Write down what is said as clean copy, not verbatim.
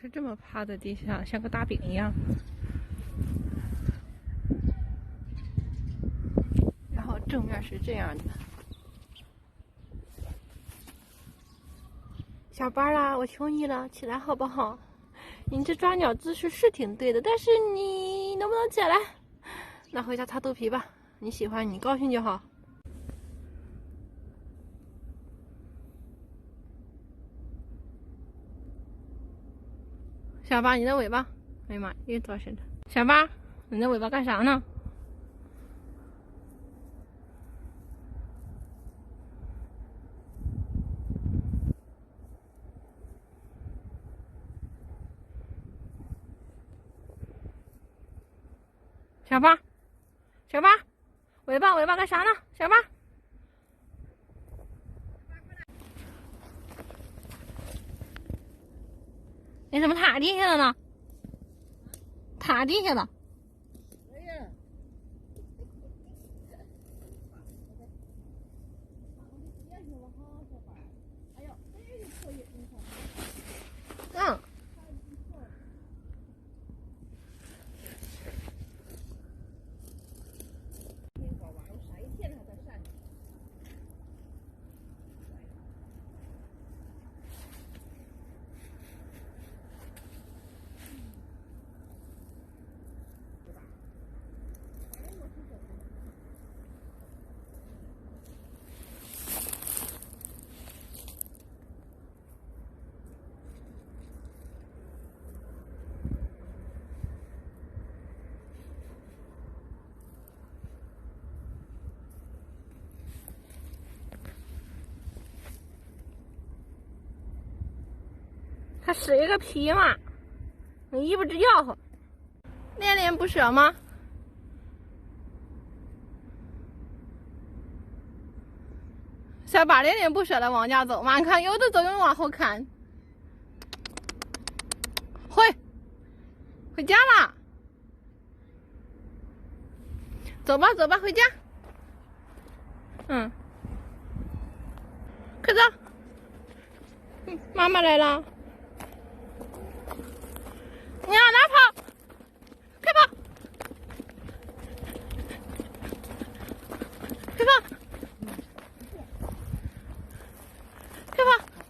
是这么趴在地下，像个大饼一样。然后正面是这样的。下班啦，我求你了，起来好不好？你这抓鸟姿势是挺对的，但是你能不能起来？那回家擦肚皮吧，你喜欢，你高兴就好。小八，你的尾巴，哎呀妈，又多深的。小八，你的尾巴干啥呢？小八，小八，尾巴干啥呢？小八，你怎么躺地下了呢？躺地下了。嗯。他使一个皮嘛，你一不直要好，恋恋不舍吗？小把恋恋不舍的往家走嘛，你看有的走，有的往后看。回家啦，走吧走吧，回家。快走，妈妈来了。你往哪跑？快跑！